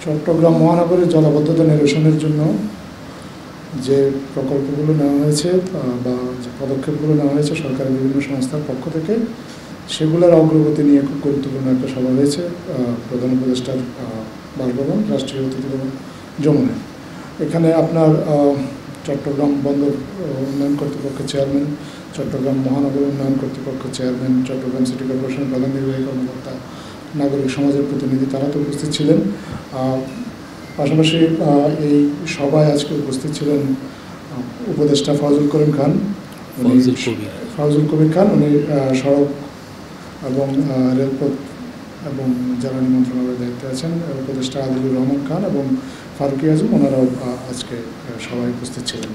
চট্টগ্রাম মহানগরের জলাবদ্ধতা নিরসনের জন্য যে প্রকল্পগুলো নেওয়া হয়েছে বা যে পদক্ষেপগুলো নেওয়া হয়েছে সরকারের বিভিন্ন সংস্থার পক্ষ থেকে, সেগুলোর অগ্রগতি নিয়ে খুব গুরুত্বপূর্ণ একটা সভা হয়েছে প্রধান উপদেষ্টার বাসভবন, রাষ্ট্রীয় অতিথি ভবন যমুনায়। এখানে আপনার চট্টগ্রাম বন্দর উন্নয়ন কর্তৃপক্ষের চেয়ারম্যান, চট্টগ্রাম মহানগর উন্নয়ন কর্তৃপক্ষের চেয়ারম্যান, চট্টগ্রাম সিটি কর্পোরেশনের প্রধান নির্বাহী কর্মকর্তা, নাগরিক সমাজের প্রতিনিধি, তারা তো উপস্থিত ছিলেন। পাশাপাশি এই সভায় আজকে উপস্থিত ছিলেন উপদেষ্টা ফাউজুল কবির খান, উনি সড়ক এবং রেলপথ এবং জ্বালানি মন্ত্রণালয়ের দায়িত্বে আছেন। উপদেষ্টা আদিলুর রহমান খান এবং ফারুকি আজম, ওনারাও আজকে সভায় উপস্থিত ছিলেন।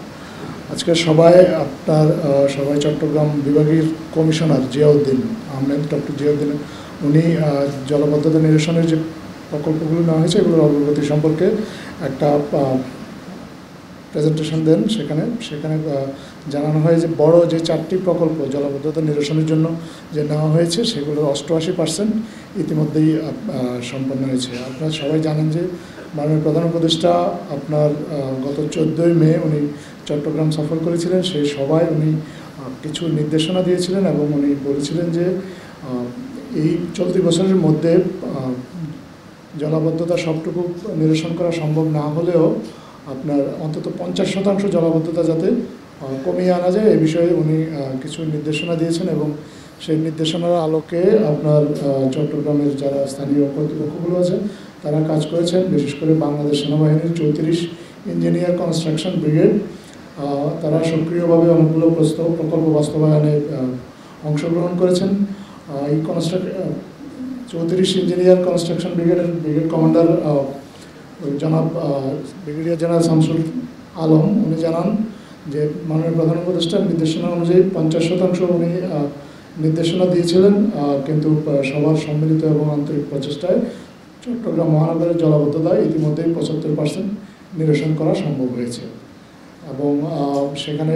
আজকে সভায় সবাই চট্টগ্রাম বিভাগীয় কমিশনার জিয়াউদ্দিন আহমেদ, ডক্টর জিয়াউদ্দিন, উনি জলাবদ্ধতা নিরসনের যে প্রকল্পগুলো নেওয়া হয়েছে এগুলোর অগ্রগতি সম্পর্কে একটা প্রেজেন্টেশন দেন। সেখানে জানানো হয় যে বড় যে 4টি প্রকল্প জলাবদ্ধতা নিরসনের জন্য যে নেওয়া হয়েছে সেগুলোর 88% ইতিমধ্যেই সম্পন্ন হয়েছে। আপনারা সবাই জানেন যে মাননীয় প্রধান উপদেষ্টা আপনার গত 14ই মে উনি চট্টগ্রাম সফর করেছিলেন। সেই সভায় উনি কিছু নির্দেশনা দিয়েছিলেন এবং উনি বলেছিলেন যে এই চলতি বছরের মধ্যে জলাবদ্ধতা সবটুকু নিরসন করা সম্ভব না হলেও আপনার অন্তত 50% জলাবদ্ধতা যাতে কমিয়ে আনা যায় এ বিষয়ে উনি কিছু নির্দেশনা দিয়েছেন এবং সেই নির্দেশনার আলোকে আপনার চট্টগ্রামের যারা স্থানীয় কর্তৃপক্ষগুলো আছে তারা কাজ করেছেন। বিশেষ করে বাংলাদেশ সেনাবাহিনীর 34 ইঞ্জিনিয়ার কনস্ট্রাকশন ব্রিগেড, তারা সক্রিয়ভাবে অনেকগুলো প্রকল্প বাস্তবায়নে অংশগ্রহণ করেছেন। এই 34 ইঞ্জিনিয়ার কনস্ট্রাকশন ব্রিগেডের ব্রিগেড কমান্ডার জনাব ব্রিগেডিয়ার জেনারেল শামসুল আলম, উনি জানান যে মাননীয় প্রধান উপদেষ্টার নির্দেশনা অনুযায়ী 50% উনি নির্দেশনা দিয়েছিলেন, কিন্তু সবার সম্মিলিত এবং আন্তরিক প্রচেষ্টায় চট্টগ্রাম মহানগরের জলাবদ্ধতা ইতিমধ্যেই 75% নিরসন করা সম্ভব হয়েছে। এবং সেখানে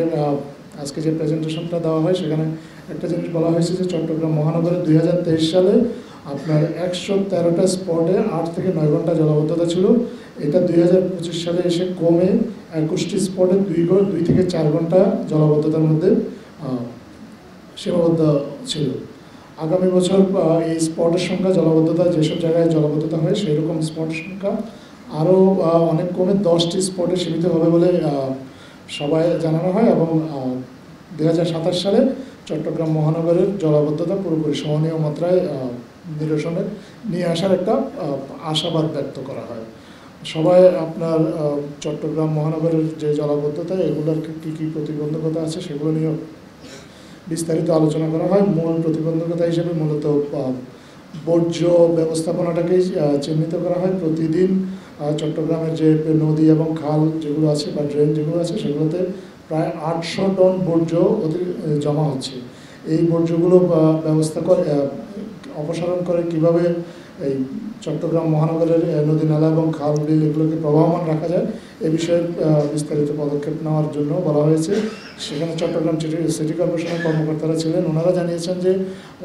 আজকে যে প্রেজেন্টেশনটা দেওয়া হয় সেখানে একটা জিনিস বলা হয়েছে যে চট্টগ্রাম মহানগরের 2023 সালে আপনার 113টা স্পটে 8 থেকে 9 ঘন্টা জলাবদ্ধতা ছিল। এটা 2025 সালে এসে কমে 21টি স্পটে 2 থেকে 4 ঘন্টা জলাবদ্ধতার মধ্যে সীমাবদ্ধ ছিল। আগামী বছর এই স্পটের সংখ্যা, জলাবদ্ধতা যেসব জায়গায় জলাবদ্ধতা হয় সেই রকম স্পটের সংখ্যা আরও অনেক কমে 10টি স্পটে সীমিত হবে বলে সবাই জানানো হয়। এবং 2027 সালে চট্টগ্রাম মহানগরের জলাবদ্ধতা পুরোপুরি সহনীয় মাত্রায় নিরসনে নিয়ে আসার একটা আশাবাদ ব্যক্ত করা হয়। সবাই আপনার চট্টগ্রাম মহানগরের যে জলাবদ্ধতা এগুলোর কী কী প্রতিবন্ধকতা আছে সেগুলো নিয়েও বিস্তারিত আলোচনা করা হয়। মূল প্রতিবন্ধকতা হিসেবে মূলত বর্জ্য ব্যবস্থাপনাটাকেই চিহ্নিত করা হয়। প্রতিদিন চট্টগ্রামের যে নদী এবং খাল যেগুলো আছে বা ড্রেন যেগুলো আছে সেগুলোতে প্রায় 800 টন বর্জ্য জমা হচ্ছে। এই বর্জ্যগুলো অপসারণ করে কীভাবে এই চট্টগ্রাম মহানগরের নদী নালা এবং খাল বিল এগুলোকে প্রবাহমান রাখা যায় এ বিষয়ে বিস্তারিত পদক্ষেপ নেওয়ার জন্য বলা হয়েছে। সেখানে চট্টগ্রাম সিটি কর্পোরেশনের কর্মকর্তারা ছিলেন। ওনারা জানিয়েছেন যে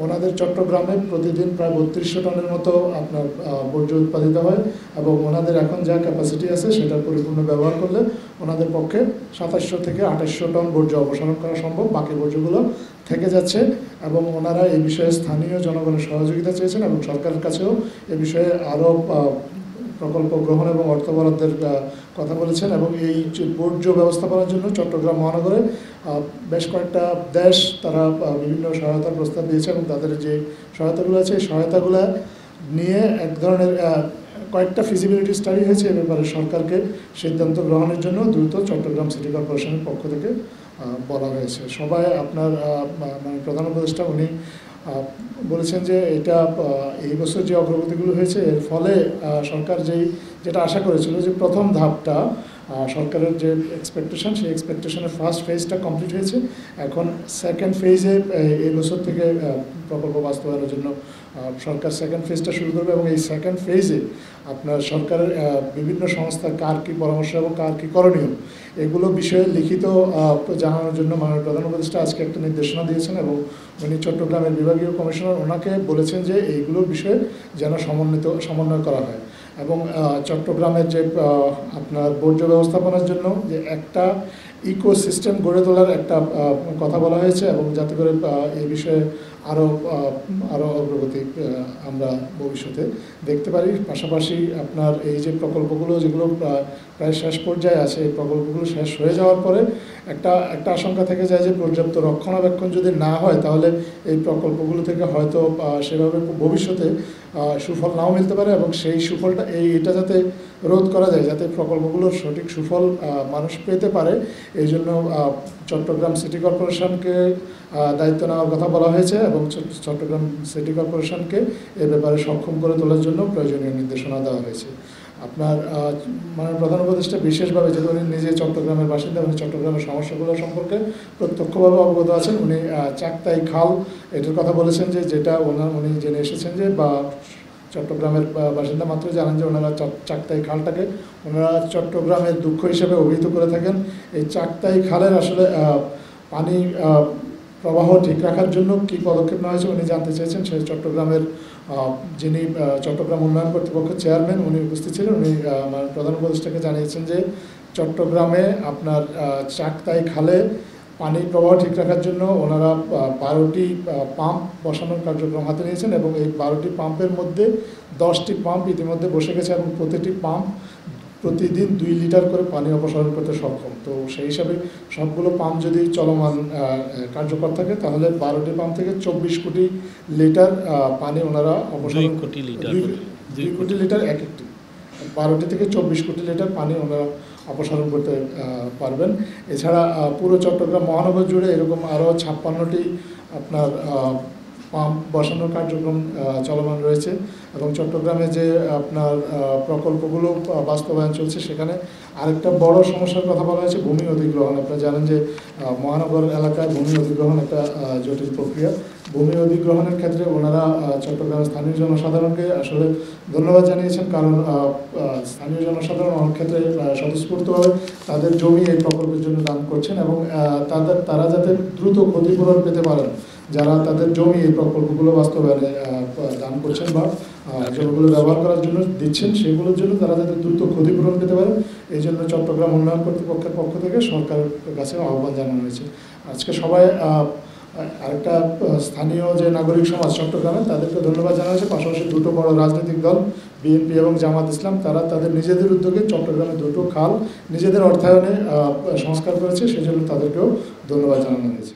ওনাদের চট্টগ্রামে প্রতিদিন প্রায় 3200 টনের মতো আপনার বর্জ্য উৎপাদিত হয় এবং ওনাদের এখন যা ক্যাপাসিটি আছে সেটার পরিপূর্ণ ব্যবহার করলে ওনাদের পক্ষে 2700 থেকে 2800 টন বর্জ্য অপসারণ করা সম্ভব। বাকি বর্জ্যগুলো থেকে যাচ্ছে এবং ওনারা এই বিষয়ে স্থানীয় জনগণের সহযোগিতা চেয়েছেন এবং সরকারের কাছেও এ বিষয়ে আরও প্রকল্প গ্রহণ এবং অর্থ বরাদ্দের কথা বলেছেন। এবং এই বর্জ্য ব্যবস্থাপনার জন্য চট্টগ্রাম মহানগরে বেশ কয়েকটা দেশ তারা বিভিন্ন সহায়তার প্রস্তাব দিয়েছে এবং তাদের যে সহায়তাগুলো আছে এই সহায়তাগুলো নিয়ে এক ধরনের কয়েকটা ফিজিবিলিটি স্টাডি হয়েছে। এ ব্যাপারে সরকারকে সিদ্ধান্ত গ্রহণের জন্য দ্রুত চট্টগ্রাম সিটি কর্পোরেশনের পক্ষ থেকে বলা হয়েছে। সবাই আপনার মানে প্রধান উপদেষ্টা উনি বলেছেন যে এটা এই বছর যে অগ্রগতিগুলো হয়েছে এর ফলে সরকার যেটা আশা করেছিল যে প্রথম ধাপটা সরকারের যে এক্সপেকটেশন সেই এক্সপেকটেশনের ফার্স্ট ফেজটা কমপ্লিট হয়েছে। এখন সেকেন্ড ফেজে এই বছর থেকে প্রকল্প বাস্তবায়নের জন্য সরকার সেকেন্ড ফেজটা শুরু করবে এবং এই সেকেন্ড ফেজে আপনার সরকারের বিভিন্ন সংস্থা কার কী পরামর্শ এবং কার কী করণীয় এগুলো বিষয়ে লিখিত জানানোর জন্য মাননীয় প্রধান উপদেষ্টা আজকে একটা নির্দেশনা দিয়েছেন এবং উনি চট্টগ্রামের বিভাগীয় কমিশনার ওনাকে বলেছেন যে এইগুলোর বিষয়ে যেন সমন্বয় করা হয়। এবং চট্টগ্রামের যে আপনার বর্জ্য ব্যবস্থাপনার জন্য যে একটা ইকোসিস্টেম গড়ে তোলার একটা কথা বলা হয়েছে, এবং যাতে করে এই বিষয়ে আরও অগ্রগতি আমরা ভবিষ্যতে দেখতে পারি। পাশাপাশি আপনার এই যে প্রকল্পগুলো যেগুলো প্রায় শেষ পর্যায়ে আছে, এই প্রকল্পগুলো শেষ হয়ে যাওয়ার পরে একটা আশঙ্কা থেকে যায় যে পর্যাপ্ত রক্ষণাবেক্ষণ যদি না হয় তাহলে এই প্রকল্পগুলো থেকে হয়তো সেভাবে ভবিষ্যতে সুফল নাও মিলতে পারে, এবং সেই সুফলটা এটা যাতে রোধ করা যায়, যাতে প্রকল্পগুলোর সঠিক সুফল মানুষ পেতে পারে, এই জন্য চট্টগ্রাম সিটি কর্পোরেশনকে দায়িত্ব নেওয়ার কথা বলা হয়েছে, এবং চট্টগ্রাম সিটি কর্পোরেশনকে এ ব্যাপারে সক্ষম করে তোলার জন্য প্রয়োজনীয় নির্দেশনা দেওয়া হয়েছে। আপনার মাননীয় প্রধান উপদেষ্টা বিশেষভাবে, যেহেতু উনি নিজে চট্টগ্রামের বাসিন্দা, উনি চট্টগ্রামের সমস্যাগুলো সম্পর্কে প্রত্যক্ষভাবে অবগত আছেন। উনি চাকতাই খাল এটার কথা বলেছেন, যেটা উনি জেনে এসেছেন যে বা চট্টগ্রামের বাসিন্দা মাত্র জানেন যে ওনারা চাকতাই খালটাকে ওনারা চট্টগ্রামের দুঃখ হিসেবে অভিহিত করে থাকেন। এই চাকতাই খালের আসলে পানি প্রবাহ ঠিক রাখার জন্য কী পদক্ষেপ নেওয়া হয়েছে উনি জানতে চেয়েছেন। সেই চট্টগ্রামের যিনি চট্টগ্রাম উন্নয়ন কর্তৃপক্ষের চেয়ারম্যান উনি উপস্থিত ছিলেন। উনি প্রধান উপদেষ্টাকে জানিয়েছেন যে চট্টগ্রামে আপনার চাকতাই খালে পানির প্রবাহ ঠিক রাখার জন্য ওনারা 12টি পাম্প বসানোর কার্যক্রম হাতে নিয়েছেন, এবং এই 12টি পাম্পের মধ্যে 10টি পাম্প ইতিমধ্যে বসে গেছে, এবং প্রতিটি পাম্প প্রতিদিন 2 লিটার করে পানি অপসারণ করতে সক্ষম। তো সেই হিসাবে সবগুলো পাম্প যদি চলমান কার্যকর থাকে তাহলে 12টি পাম্প থেকে 24 কোটি লিটার পানি ওনারা অপসারণ 2 কোটি লিটার এক একটি 12টি থেকে 24 কোটি লিটার পানি ওনারা অপসারণ করতে পারবেন। এছাড়া পুরো চট্টগ্রাম মহানগর জুড়ে এরকম আরও 56টি আপনার পাম্প বসানোর কার্যক্রম চলমান রয়েছে, এবং চট্টগ্রামে যে আপনার প্রকল্পগুলো বাস্তবায়ন চলছে সেখানে আরেকটা বড় সমস্যার কথা বলা হয়েছে ভূমি অধিগ্রহণ। আপনারা জানেন যে মহানগর এলাকায় ভূমি অধিগ্রহণ একটা জটিল প্রক্রিয়া। ভূমি অধিগ্রহণের ক্ষেত্রে ওনারা চট্টগ্রামের স্থানীয় জনসাধারণকে আসলে ধন্যবাদ জানিয়েছেন, কারণ স্থানীয় জনসাধারণ অনেক ক্ষেত্রে স্বতঃস্ফূর্তভাবে তাদের জমি এই প্রকল্পের জন্য দান করছেন, এবং তারা যাতে দ্রুত ক্ষতিপূরণ পেতে পারেন, যারা তাদের জমি এই প্রকল্পগুলো বাস্তবায়নে দান করছেন বা জমিগুলো ব্যবহার করার জন্য দিচ্ছেন, সেগুলোর জন্য তারা যাতে দ্রুত ক্ষতিপূরণ পেতে পারে, এই জন্য চট্টগ্রাম উন্নয়ন কর্তৃপক্ষের পক্ষ থেকে সরকারের কাছে আহ্বান জানানো হয়েছে। আজকে সবাই আরেকটা স্থানীয় যে নাগরিক সমাজ চট্টগ্রামে তাদেরকে ধন্যবাদ জানা হয়েছে। পাশাপাশি দুটো বড় রাজনৈতিক দল বিএনপি এবং জামাত ইসলাম তারা তাদের নিজেদের উদ্যোগে চট্টগ্রামে দুটো খাল নিজেদের অর্থায়নে সংস্কার করেছে, সেজন্য তাদেরকেও ধন্যবাদ জানানো হয়েছে।